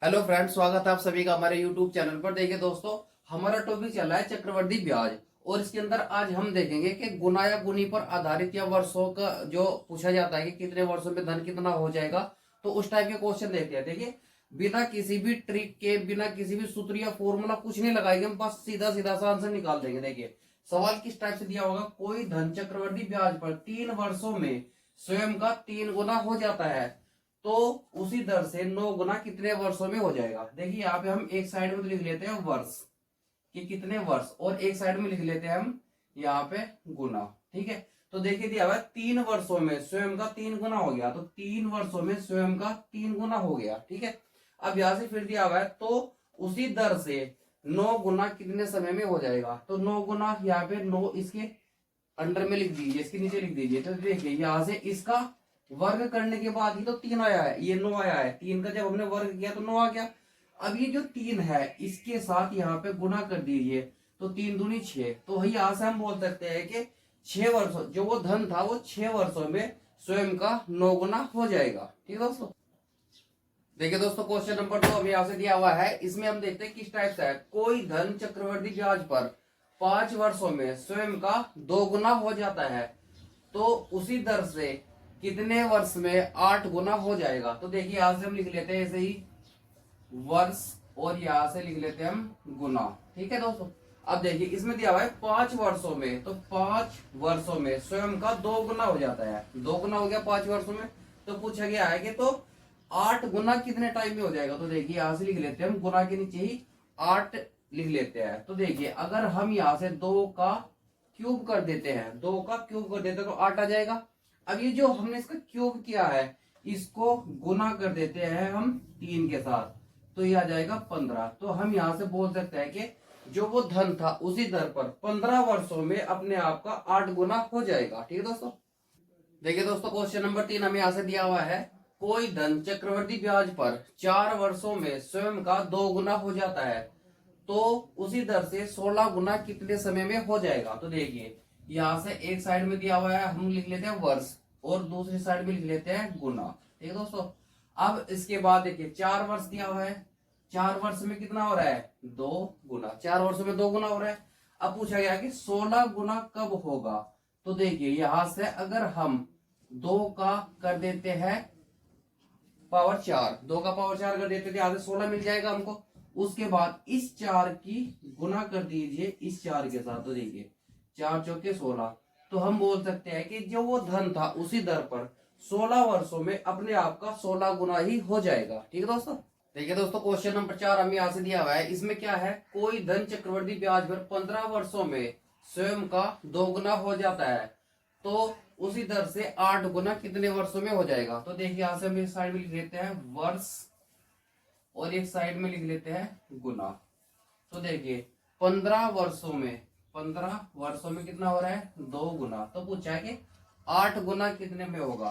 Hello friends, स्वागत है आप सभी का हमारे यूट्यूब चैनल पर। देखिए दोस्तों, हमारा टॉपिक चल रहा है चक्रवृद्धि ब्याज। और इसके अंदर आज हम देखेंगे कि गुना या गुनी पर आधारित या वर्षों का जो पूछा जाता है कि कितने वर्षों में धन कितना हो जाएगा, तो उस टाइप के क्वेश्चन देखते हैं। देखिए, बिना किसी भी ट्रिक के, बिना किसी भी सूत्र या फॉर्मूला कुछ नहीं लगाएंगे, हम बस सीधा सीधा सा आंसर निकाल देंगे। देखिए सवाल किस टाइप से दिया होगा। कोई धन चक्रवृद्धि ब्याज पर 3 वर्षों में स्वयं का 3 गुना हो जाता है, तो उसी दर से 9 गुना कितने वर्षों में हो जाएगा। देखिए यहाँ पे हम एक साइड में तो लिख लेते हैं वर्ष कि कितने वर्ष, और एक साइड में लिख लेते हैं हम यहाँ पे गुना। ठीक है, तो देखिए दिया हुआ है 3 वर्षों में स्वयं का 3 गुना हो गया, तो 3 वर्षों में स्वयं का 3 गुना हो गया। ठीक है, अब यहाँ से फिर दिया हुआ है तो उसी दर से 9 गुना कितने समय में हो जाएगा। तो 9 गुना यहाँ पे 9 इसके अंडर में लिख दीजिए, इसके नीचे लिख दीजिए। तो देखिए यहाँ से इसका वर्ग करने के बाद ही तो 3 आया है, ये 9 आया है। 3 का जब हमने वर्ग किया तो 9 आ गया। अब ये जो 3 है इसके साथ यहाँ पे गुना कर दीजिए, तो 3 दूनी 6। तो यहाँ से हम बोल सकते हैं कि 6 वर्षों जो वो धन था वो 6 वर्षों में स्वयं का 9 गुना हो जाएगा। ठीक है दोस्तों। देखिए दोस्तों, क्वेश्चन नंबर 2 हमें यहाँ से दिया हुआ है। इसमें हम देखते हैं किस टाइप से है। कोई धन चक्रवृद्धि ब्याज पर 5 वर्षों में स्वयं का 2 गुना हो जाता है, तो उसी दर से कितने वर्ष में 8 गुना हो जाएगा। तो देखिए यहां से हम लिख लेते हैं ऐसे ही वर्ष, और यहां से लिख लेते हैं हम गुना। ठीक है दोस्तों, अब देखिए इसमें दिया हुआ है 5 वर्षों में, तो 5 वर्षों में स्वयं का 2 गुना हो जाता है। 2 गुना हो गया 5 वर्षों में। तो पूछा गया है कि तो 8 गुना कितने टाइम में हो जाएगा। तो देखिए यहां से लिख लेते हैं हम गुना के नीचे ही 8 लिख लेते हैं। तो देखिए अगर हम यहाँ से 2 का क्यूब कर देते हैं, 2 का क्यूब कर देते हैं तो 8 आ जाएगा। अब ये जो हमने इसका क्यूब किया है इसको गुना कर देते हैं हम 3 के साथ, तो ये आ जाएगा 15। तो हम यहाँ से बोल सकते हैं कि जो वो धन था उसी दर पर 15 वर्षों में अपने आप का 8 गुना हो जाएगा। ठीक है दोस्तों। देखिए दोस्तों, क्वेश्चन नंबर 3 हमें यहाँ से दिया हुआ है। कोई धन चक्रवृद्धि ब्याज पर 4 वर्षों में स्वयं का 2 गुना हो जाता है, तो उसी दर से 16 गुना कितने समय में हो जाएगा। तो देखिए यहाँ से एक साइड में दिया हुआ है, हम लिख लेते हैं वर्ष, और दूसरी साइड में लिख लेते हैं गुना। ठीक है दोस्तों। अब इसके बाद देखिए 4 वर्ष दिया हुआ है, 4 वर्ष में कितना हो रहा है 2 गुना, 4 वर्षों में 2 गुना हो रहा है। अब पूछा गया कि 16 गुना कब होगा। तो देखिए यहां से अगर हम 2 का कर देते हैं पावर 4, 2 का पावर 4 कर देते थे, यहां से 16 मिल जाएगा हमको। उसके बाद इस 4 की गुना कर दीजिए इस 4 के साथ, तो देखिए 4 चौके 16। तो हम बोल सकते हैं कि जो वो धन था उसी दर पर 16 वर्षों में अपने आप का 16 गुना ही हो जाएगा। ठीक है दोस्तों। देखिए दोस्तों, क्वेश्चन नंबर 4 हमें यहाँ से दिया हुआ है। इसमें क्या है, कोई धन चक्रवृद्धि ब्याज पर 15 वर्षों में स्वयं का 2 गुना हो जाता है, तो उसी दर से 8 गुना कितने वर्षों में हो जाएगा। तो देखिए यहाँ से हम एक साइड में लिख लेते हैं वर्ष, और एक साइड में लिख लेते हैं गुना। तो देखिए 15 वर्षों में कितना हो रहा है 2 गुना। तो पूछा है कि 8 गुना कितने में होगा।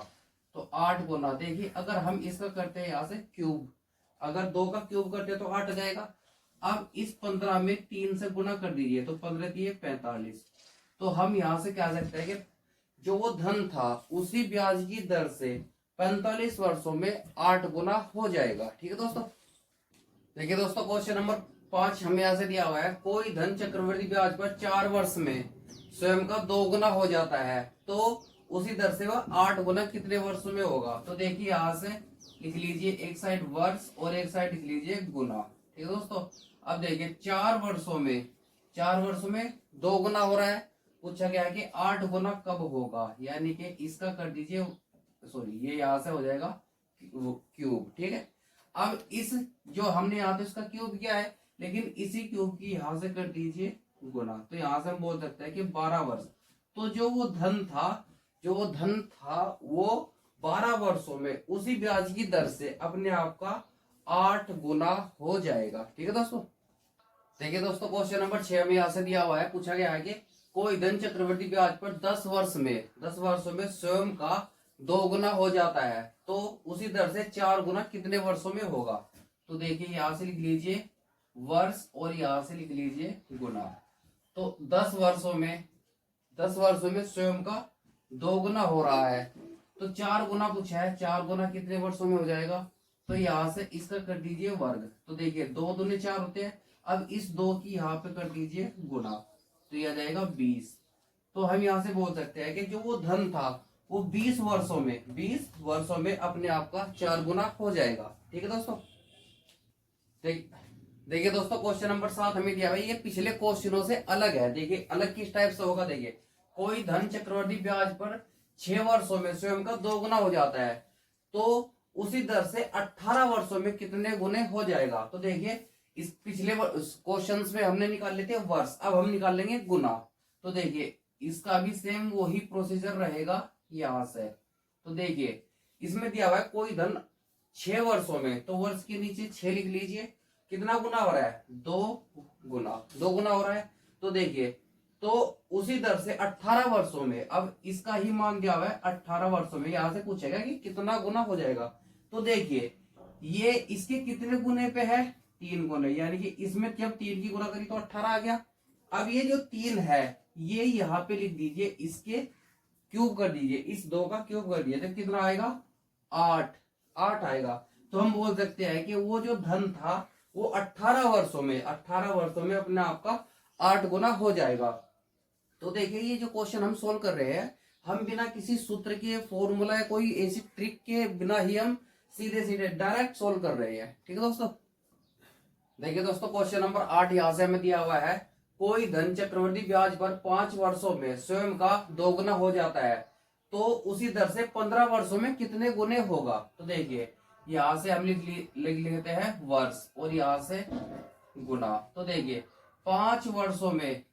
तो 8 गुना, देखिए अगर हम इसका करते हैं यहाँ से क्यूब, अगर 2 का क्यूब करते हैं तो 8 आ जाएगा। अब इस 15 में 3 से गुना कर दीजिए, तो 15 दिए 45। तो हम यहाँ से कह सकते हैं कि जो वो धन था उसी ब्याज की दर से 45 वर्षों में 8 गुना हो जाएगा। ठीक है दोस्तों। देखिए दोस्तों, क्वेश्चन नंबर 5 हमें यहाँ से दिया हुआ है। कोई धन चक्रवृद्धि ब्याज पर 4 वर्ष में स्वयं का 2 गुना हो जाता है, तो उसी दर से वह 8 गुना कितने वर्षों में होगा। तो देखिए यहाँ से लिख लीजिए एक साइड वर्ष और एक साइड लिख लीजिए गुना। ठीक है दोस्तों। अब देखिए 4 वर्षों में 2 गुना हो रहा है। पूछा गया है कि 8 गुना कब होगा, यानी कि इसका कर दीजिए, सॉरी ये यहाँ से हो जाएगा क्यूब। ठीक है, अब इस जो हमने यहाँ पे इसका क्यूब किया है, लेकिन इसी क्यूब की यहां से कर दीजिए गुना। तो यहां से हम बोल सकते हैं कि 12 वर्ष। तो जो वो धन था वो 12 वर्षों में उसी ब्याज की दर से अपने आप का 8 गुना हो जाएगा। ठीक है दोस्तों। देखिए दोस्तों, क्वेश्चन नंबर 6 में यहाँ से दिया हुआ है। पूछा गया है कि कोई धन चक्रवृद्धि ब्याज पर 10 वर्षों में स्वयं का 2 गुना हो जाता है, तो उसी दर से 4 गुना कितने वर्षों में होगा। तो देखिए यहां से लिख लीजिए वर्ष, और यहां से लिख लीजिए गुना। तो 10 वर्षों में स्वयं का 2 गुना हो रहा है, तो 4 गुना पूछा है, 4 गुना कितने वर्षों में हो जाएगा। तो यहाँ से इसका कर दीजिए वर्ग। तो देखिए 2 दूनी 4 होते हैं। अब इस 2 की यहाँ पे कर दीजिए गुना, तो यह आ जाएगा 20। तो हम यहाँ से बोल सकते हैं कि जो वो धन था वो 20 वर्षों में अपने आप का 4 गुना हो जाएगा। ठीक है दोस्तों। देखिए दोस्तों क्वेश्चन नंबर 7 हमें दिया भाई, ये पिछले क्वेश्चनों से अलग है। देखिए अलग किस टाइप से होगा। देखिए कोई धन चक्रवृद्धि ब्याज पर 6 वर्षों में स्वयं का 2 गुना हो जाता है, तो उसी दर से 18 वर्षों में कितने गुने हो जाएगा। तो देखिए इस पिछले क्वेश्चन में हमने निकाल लेते हैं वर्ष, अब हम निकाल लेंगे गुना। तो देखिए इसका भी सेम वही प्रोसीजर रहेगा यहां से। तो देखिए इसमें दिया हुआ है कोई धन 6 वर्षों में, तो वर्ष के नीचे 6 लिख लीजिए। कितना गुना हो रहा है, 2 गुना हो रहा है। तो देखिए तो उसी दर से 18 वर्षों में, अब इसका ही मान दिया हुआ है 18 वर्षों में, यहां से पूछेगा कि कितना गुना हो जाएगा। तो देखिए ये इसके कितने गुने पे है, 3 गुने, यानी कि इसमें जब 3 की गुना करी तो 18 आ गया। अब ये जो 3 है ये यहाँ पे लिख दीजिए, इसके क्यूब कर दीजिए, इस 2 का क्यूब कर दीजिए, तो कितना आएगा 8 आएगा। तो हम बोल सकते हैं कि वो जो धन था वो 18 वर्षों में अपने आप का 8 गुना हो जाएगा। तो देखिए ये जो क्वेश्चन हम सोल्व कर रहे हैं, हम बिना किसी सूत्र के, फॉर्मूला या कोई ऐसी ट्रिक के बिना ही हम सीधे डायरेक्ट सोल्व कर रहे हैं। ठीक है दोस्तों। देखिए दोस्तों क्वेश्चन नंबर 8 यहां से हमें दिया हुआ है, कोई धन चक्रवृद्धि ब्याज पर 5 वर्षों में स्वयं का 2 गुना हो जाता है, तो उसी दर से 15 वर्षों में कितने गुने होगा। तो देखिए यहां से हम लिख लेते हैं वर्ष और यहां से गुना। तो देखिए 5 वर्षों में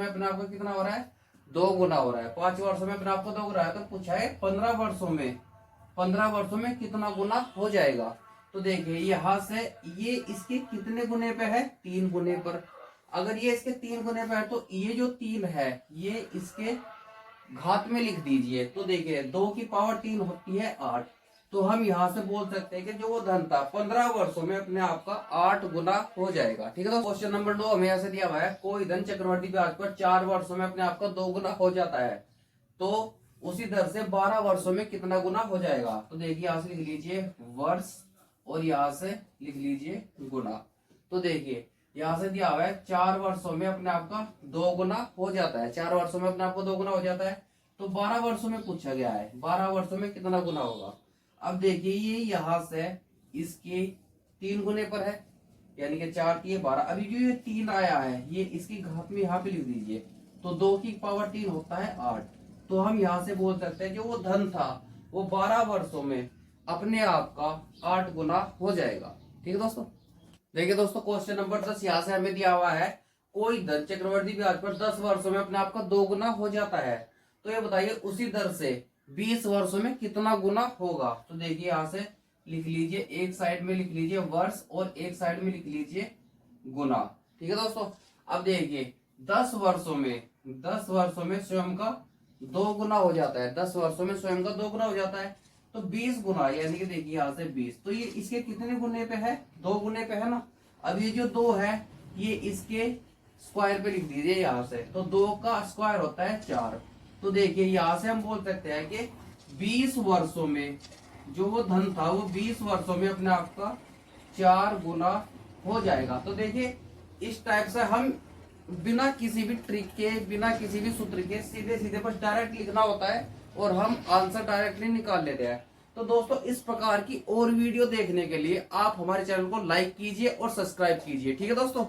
अपने आप को कितना हो रहा है, 2 गुना हो रहा है। 5 वर्षों में अपने आप को 2 गुना है, तो पूछा है 15 वर्षों में कितना गुना हो जाएगा। तो देखिए यहां से ये इसके कितने गुने पे है, 3 गुने पर। अगर ये इसके 3 गुने पे है तो ये जो 3 है ये इसके घात में लिख दीजिए। तो देखिए 2 की पावर 3 होती है 8। तो हम यहां से बोल सकते हैं कि जो वो धन था 15 वर्षों में अपने आप का 8 गुना हो जाएगा। ठीक है। तो क्वेश्चन नंबर 2 हमें ऐसे दिया हुआ है, कोई धन चक्रवृद्धि ब्याज पर 4 वर्षों में अपने आप का 2 गुना हो जाता है, तो उसी दर से 12 वर्षों में कितना गुना हो जाएगा। तो देखिए यहां से लिख लीजिए वर्ष और यहां से लिख लीजिए गुना। तो देखिए यहां से दिया हुआ है 4 वर्षों में अपने आप का 2 गुना हो जाता है, 4 वर्षों में अपने आप को 2 गुना हो जाता है। तो 12 वर्षों में पूछा गया है 12 वर्षों में कितना गुना होगा। अब देखिए ये यहां से इसके 3 गुने पर है, यानी कि 4 की 12। अभी जो ये 3 आया है ये इसकी घात में यहाँ पे लिख दीजिए, तो 2 की पावर 3 होता है 8। तो हम यहाँ से बोल सकते हैं जो वो धन था वो 12 वर्षों में अपने आप का 8 गुना हो जाएगा। ठीक है दोस्तों। देखिए दोस्तों क्वेश्चन नंबर 10 यहाँ से हमें दिया हुआ है, कोई धन चक्रवृद्धि ब्याज पर 10 वर्षों में अपने आप का 2 गुना हो जाता है, तो ये बताइए उसी दर से 20 वर्षों में कितना गुना होगा। तो देखिए यहाँ से लिख लीजिए, एक साइड में लिख लीजिए वर्ष और एक साइड में लिख लीजिए गुना। ठीक है दोस्तों। अब देखिए 10 वर्षों में स्वयं का 2 गुना हो जाता है, 10 वर्षों में स्वयं का 2 गुना हो जाता है, तो 20 गुना, यानी कि देखिए यहाँ से 20, तो ये इसके कितने गुने पे है, 2 गुने पे है ना। अब ये जो 2 है ये इसके स्क्वायर पे लिख दीजिए यहाँ से, तो 2 का स्क्वायर होता है 4। तो देखिए यहाँ से हम बोल सकते हैं कि 20 वर्षों में जो वो धन था वो 20 वर्षों में अपने आप का 4 गुना हो जाएगा। तो देखिए इस टाइप से हम बिना किसी भी ट्रिक के, बिना किसी भी सूत्र के सीधे बस डायरेक्ट लिखना होता है और हम आंसर डायरेक्टली निकाल लेते हैं। तो दोस्तों इस प्रकार की और वीडियो देखने के लिए आप हमारे चैनल को लाइक कीजिए और सब्सक्राइब कीजिए। ठीक है दोस्तों।